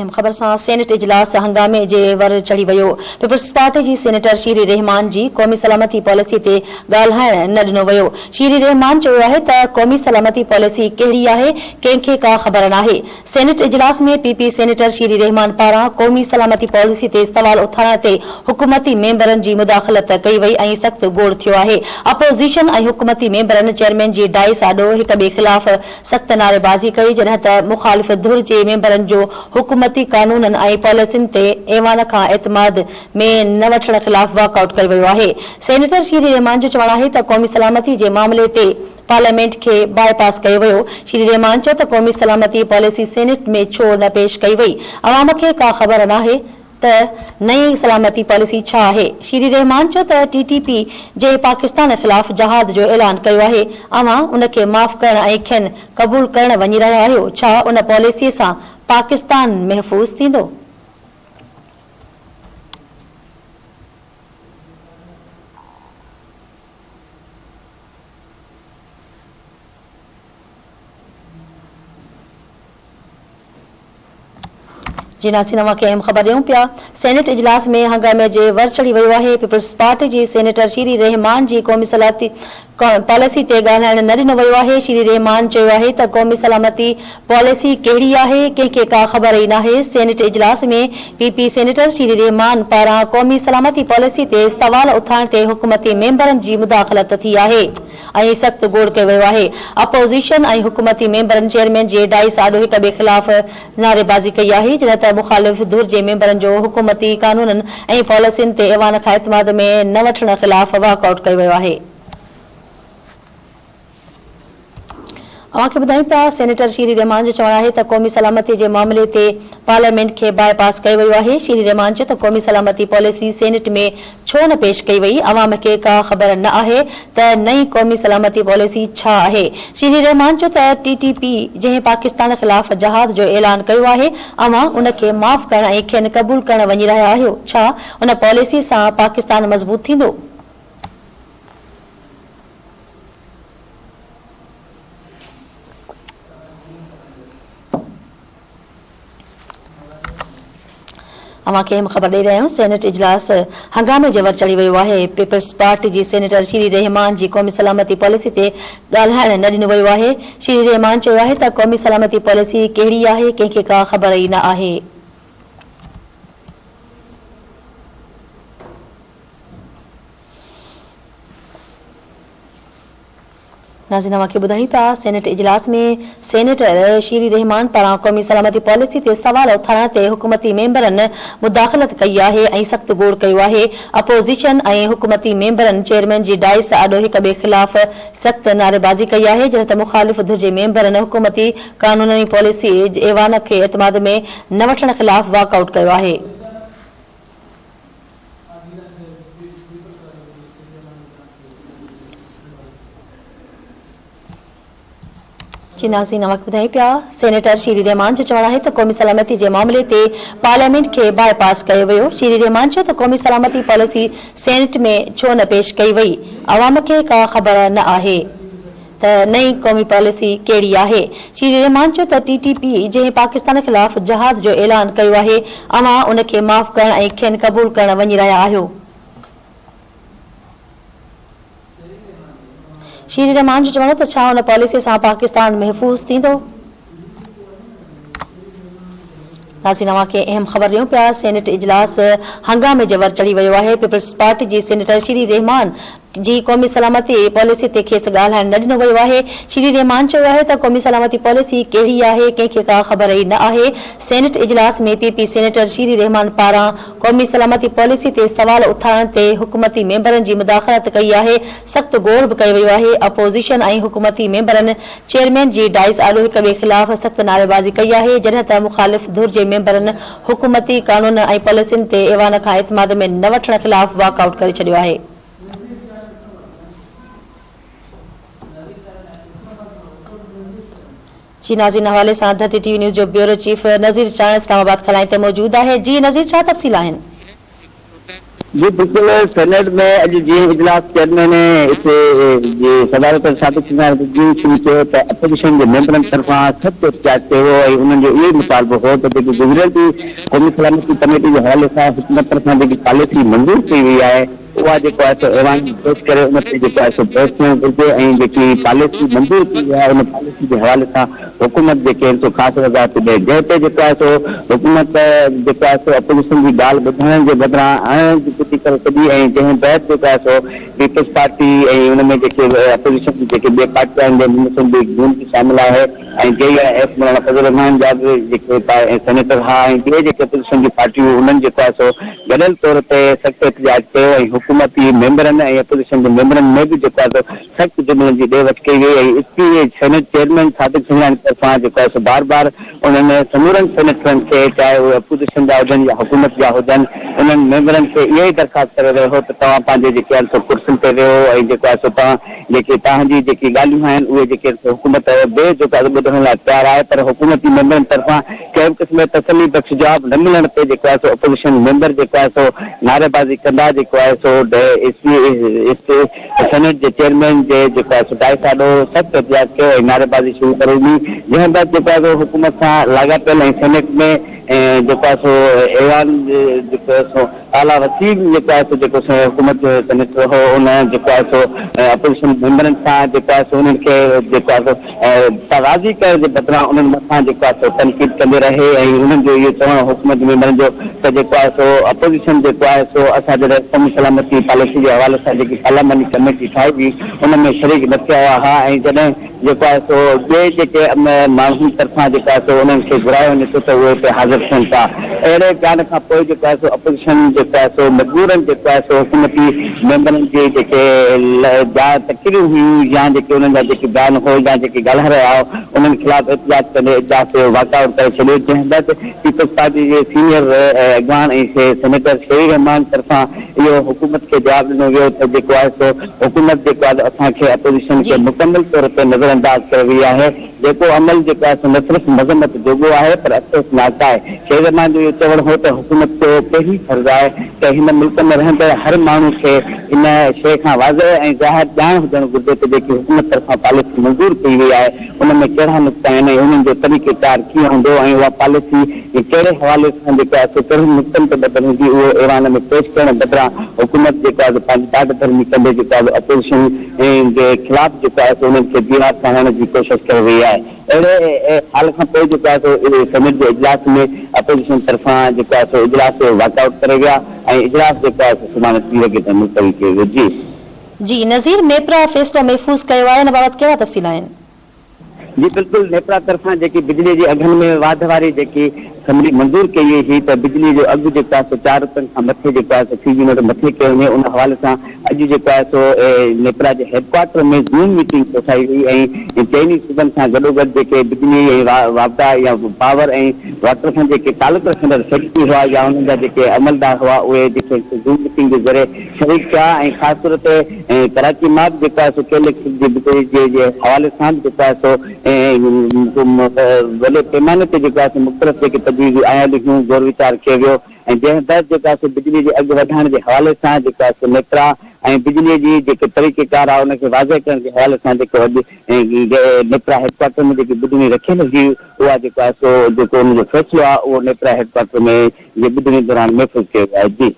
खबर सां सेनेट इजलास हंगामे जे वर चढ़ी वियो। पीपल्स पार्टी जी सेनेटर शीरी रहमान जी क़ौमी सलामती पॉलिसी ते ॻाल्हाइण न ॾिनो वियो। शीरी रहमान चयो आहे त क़ौमी सलामती पॉलिसी कहिड़ी आहे, कंहिंखे का ख़बर नाहे। सेनेट इजलास में पीपी सेनेटर शीरी रहमान पारां क़ौमी सलामती पॉलिसी ते सवाल उथारण ते हुकूमती मेंबरनि जी मुदाख़लत कई वई ऐं सख़्त गोड़ थियो आहे। अपोज़िशन ऐं हुकूमती मेंबरनि चेयरमैन जी डाइस आॾो हिक ॿिए ख़िलाफ़ सख़्त नारेबाज़ी कई, जॾहिं त मुख़ालिफ़ धुर जे मेंबरनि जो हुकूमती कानूननि ऐं पॉलिसियुनि ते ऐवान खां एतमाद में न वठण ख़िलाफ़ वॉकआउट कयो वियो आहे। सेनेटर शीरी रहमान जो चवणु आहे त क़ौमी सलामती जे मामले ते पार्लियामेंट खे बाईपास कयो वियो। श्री रहमान चयो त क़ौमी सलामती पॉलिसी सेनेट में छो न पेश कई वई, अवाम खे का ख़बर नाहे त नई सलामती पॉलिसी छा आहे। श्री रहमान चयो त टीटीपी जे पाकिस्तान ख़िलाफ़ जहाद जो ऐलान कयो आहे, अवां उन खे माफ़ करण ऐं खेनि क़बूल करण वञी रहिया आहियो। छा उन पॉलिसीअ सां पाकिस्तान महफूज़ थींदो? जी नासिन खे अहम ख़बर ॾियूं पिया। सेनेट इजलास में हंगामे जे वर चढ़ी वियो आहे। पीपल्स पार्टी जी सेनेटर शीरी रहमान जी क़ौमी सलामती पॉलिसी ते ॻाल्हाइण न ॾिनो वियो आहे। श्री रहमान चयो आहे त क़ौमी सलामती पॉलिसी कहिड़ी आहे, कंहिंखे का ख़बर ई नाहे। सेनेट इजलास में पीपी सेनेटर श्री रहमान पारां क़ौमी सलामती पॉलिसी ते सवाल उथारण ते हुकूमती मेंबरनि जी मुदाख़लत थी आहे ऐं सख़्त गोड़ कयो वियो आहे। अपोज़िशन ऐं हुकूमती मेंबरनि चेयरमैन जे डाइस आॾो हिक ॿिए ख़िलाफ़ नारेबाज़ी कई आहे, जॾहिं त मुख़ालिफ़ धुर जे मेंबरनि जो हुकूमती कानूननि ऐं पॉलिसियुनि ते ऐवान खां एतमाद में न वठण ख़िलाफ़ वॉकआउट कयो वियो आहे। ॿुधायूं पिया सेनेटर शीरी रहमान जो चवणु आहे त क़ौमी सलामती जे मामले ते पार्लियामेंट खे बाईपास कयो वियो आहे। शीरी रहमान चयो त क़ौमी सलामती पॉलिसी सेनेट में छो न पेश कई वई, अवाम खे का ख़बर न आहे त नई क़ौमी सलामती पॉलिसी छा आहे। शीरी रहमान चयो त टीटीपी जंहिं पाकिस्तान ख़िलाफ़ जहाद जो ऐलान कयो आहे, अवां उन खे माफ़ करण ऐं खेनि क़बूल करण वञी रहिया आहियो। छा उन पॉलिसी सां पाकिस्तान मज़बूत थींदो? खे ख़बर ॾेई रहिया आहियूं। सेनेट इजलास हंगामे जे वर चढ़ी वियो आहे। पीपल्स पार्टी जी सेनेटर श्री रहमान जी क़ौमी सलामती पॉलिसी ते ॻाल्हाइण न ॾिनो वियो आहे। श्री रहमान चयो आहे त क़ौमी सलामती पॉलिसी कहिड़ी आहे, कंहिंखे का ख़बर ई न आहे। नाज़रीन खे ॿुधायूं पिया सेनेट इजलास में सेनेटर शीरी रहमान पारां क़ौमी सलामती पॉलिसी ते सवाल उथारण ते हुकूमती मेंबरनि मुदाख़लत कई आहे ऐं सख़्त गोड़ कयो आहे। अपोज़िशन ऐं हुकूमती मेंबरनि चेयरमैन जी डाइस आॾो हिक ॿिए ख़िलाफ़ सख़्त नारेबाज़ी कई आहे, जॾहिं त मुख़ालिफ़ धुर जे मेंबरनि हुकूमती कानूनी पॉलिसी ऐवान खे एतमाद में न वठण ख़िलाफ़ वॉकआउट कयो आहे। नाज़रीन ॿुधायूं पिया सेनेटर शीरी रहमान जो चवणु आहे त क़ौमी सलामती जे मामले ते पार्लियामेंट खे बाईपास कयो वियो। शीरी रहमान चयो त क़ौमी सलामती पॉलिसी सेनेट में छो न पेश कई वई, अवाम खे का ख़बर न आहे त नई क़ौमी पॉलिसी कहिड़ी आहे। श्री रहमान चयो त टीटीपी जंहिं पाकिस्तान ख़िलाफ़ जहाद जो ऐलान कयो आहे, अवां उन खे माफ़ करण ऐं खेनि क़बूल करण वञी रहिया आहियो। श्री रहमान जो चवणु त छा उन पॉलिसीअ सां पाकिस्तान महफूज़ थींदो? नाज़रीन खे अहम ख़बर ॾियूं पिया सेनेट इजलास हंगामे जे वर चढ़ी वियो आहे। पीपल्स पार्टी जी सेनेटर श्री रहमान जी क़ौमी सलामती पॉलिसी ते खेसि ॻाल्हाइण न ॾिनो वियो आहे। श्री रहमान चयो आहे त क़ौमी सलामती पॉलिसी कहिड़ी आहे, कंहिंखे का ख़बर ई न आहे। सेनेट इजलास में पीपी सेनेटर श्री रहमान पारां क़ौमी सलामती पॉलिसी ते सवाल उथारण ते हुकूमती मेंबरनि जी मुदाख़लत कई आहे, सख़्त गोड़ बि कयो वियो आहे। अपोज़िशन ऐं हुकूमती मेंबरनि चेयरमैन जी डाइस आॾो हिक ॿिए ख़िलाफ़ सख़्त नारेबाज़ी कई आहे, जॾहिं त मुख़ालिफ़ धुर जे मेंबरनि हुकूमती कानून ऐं पॉलिसियुनि ते ऐवान खां एतमाद में न वठण ख़िलाफ़ वॉकआउट करे छॾियो आहे। जी नाज़रीन हवाले सां धरती टीवी न्यूज़ जो ब्यूरो चीफ नज़ीर चाण इस्लामाबाद खलाइन ते मौजूद आहे। जी नज़ीर, छा तफ़सील आहिनि? जी बिल्कुल, सेनेट में अज जी इजलास चेयरमैन सदारत सादिक शुरू किया तो अपोजिशन के मेंबरन तरफा सख्त एहतजाज किया उन ये मुतालबो हो तो गुजरियल की कौमी सलामती कमेटी के हवाले से हुकूमत तरफा जी पॉलिसी मंजूर की हुई है वह ऐवान पेश करे उन ते बहस थियण घुर्जे पॉलिसी मंजूर की हुई है उन पॉलिसी के हवाले से हुकूमत जो खास वजाहत दे जैसे हुकूमत अपोजिशन की गाल बुधाइण के बदला पुटी कर कढी जैं बैत पीपल्स पार्टी उनमें अपोजिशन की बे पार्टियां जून की शामिल है JF मौलाना फजल रहमान जा सेनेटर हा बे अपोजिशन की पार्टियों उन्हनि गॾियल तौर ते सख़्त एहतजाज किया हुकूमती मेंबरन अपोजिशन के मेंबरन में भी सख्त जुमलन की ॾे वठ कई वई इसकी सेनेट चेयरमैन सादिक सिंघानी तरफा बार बार उन्होंने समूरन सेनेटरन से चाहे वो अपोजिशन जा हुजन या हुकूमत जा हुजन उन्हनि मेंबरन से ये दरखास्त करे रहियो हो तो तव्हां पंहिंजे कुर्सियुनि ते वेहो तव्हांजी ॻाल्हियूं आहिनि उहे हुकूमत बे ॿुधण लाइ तैयार है पर हुकूमती मेंबरन तरफा कंहिं क़िस्म तसली बख़्श जवाब न मिलण ते अपोजिशन मेंबर नारेबाज़ी कंदा सेनेट के चेयरमैन जे डाइसाडो सख्त एहतजाज किया नारेबाज़ी शुरू करे दी जंहिं बैदि हुकूमत से लाॻापियल सेनेट में ऐवान आला वसीम हुकूमत सेनेटर हो उन अपोजिशन मेंबरन से राज़ी कर बदला उन मथा तनकीद कंदे रहे उन ये चवण हुकूमत मेंबरन जो अपोजिशन असां कौमी सलामती पॉलिसी के हवाले से पार्लियामेंट कमेटी ठाही हुई उनमें शरीक न थिया हुआ जॾहिं बे माण्हुनि तरफा उन्हनि खे घुरायो वञे थो त उहे हाज़िर थियनि था अहिड़े ॻाल्हि खां पोइ अपोजिशन मजबूरन हुकूमती मेंबरन के तकरियूं हुयूं या उन्हनि जा बयान हो या ॻाल्हाए रहिया हो उन्हनि खिलाफ़ एहतजाज कंदे इजलास वाकआउट करे छॾियो जंहिं बैदि पीपल्स पार्टी के सीनियर अॻवान सेनेटर शहीर रहमान तरफा इहो हुकूमत के जवाब ॾिनो वियो त हुकूमत असांखे अपोजिशन के मुकम्मल तौर ते नज़रअंदाज करे वई है अमल न सिर्फ मज़म्मत जोगो है पर अफ़सोसनाक है शहीर रहमान जो चवण हो तो हुकूमत को पहिरीं फर्ज है कि इन मुल्क में रहंदड़ हर माण्हू के इन शइ खां वाज़ह ज़ाहिर ॼाण हुजणु घुर्जे त हुकूमत तरफा पॉलिसी मंजूर की हुई है उनमें कहिड़ा नुक़्ता आहिनि उन्हनि जो तरीक़ेकार कीअं हूंदो उहा पॉलिसी कहिड़े हवाले सां कहिड़े नुक़्तनि ते ॿधल हूंदी उहो ऐवान में पेश करण बदिरां हुकूमत पंहिंजी ॾाढ धर्मी कंदे अपोजिशन के खिलाफ़ उन्हनि खे दीवार सां हणण जी कोशिशि करे रही है अहिड़े हाल खां पोइ सेनेट के इजलास में अपोजिशन तरफा इजलास वाकआउट करे विया इजलास सुभाणे 3 वॻे ताईं मुलतवी कयो वियो जी नज़ीर मेपरा फैसलो महफूज़ किया है इन बाबत कहिड़ा तफ़सील आहिनि जी बिल्कुल नेपरा तरफा बिजली के अघन में वाध वारी असम्बली मंजूर कई हुई तो बिजली जो अघ 4 रुपये का मथे फी यूनिट मथे कयो वञे उन हवाले से अज नेपरा के हेडक्वार्टर में जूम मीटिंग कोठाई हुई चइनी सूबन से गडोगड बिजली वापदा या पावर वाटर से तालुक रखंदड़ फैक्ट्री हुआ या उन अमलदार हुआ उहे जूम मीटिंग के जरिए शरीक किया खास तौर पर कराची माप बिजली के हवाले से वॾे पैमाने ते मुख़्तलिफ़ तजवीज़ूं आयल हुयूं गौर विचार किया वियो जंहिं बैदि बिजली के अघ वधाइण के हवाले से नेपरा बिजली की तरीक़ेकार है उनके वाज़ह करण के हवाले से नेपरा हेडक्वार्टर में बिजली रखियल हुई उहा फैसलो है वो नेपरा हेडक्वार्टर में बिजली दौरान महफ़ूज़ किया गया है जी।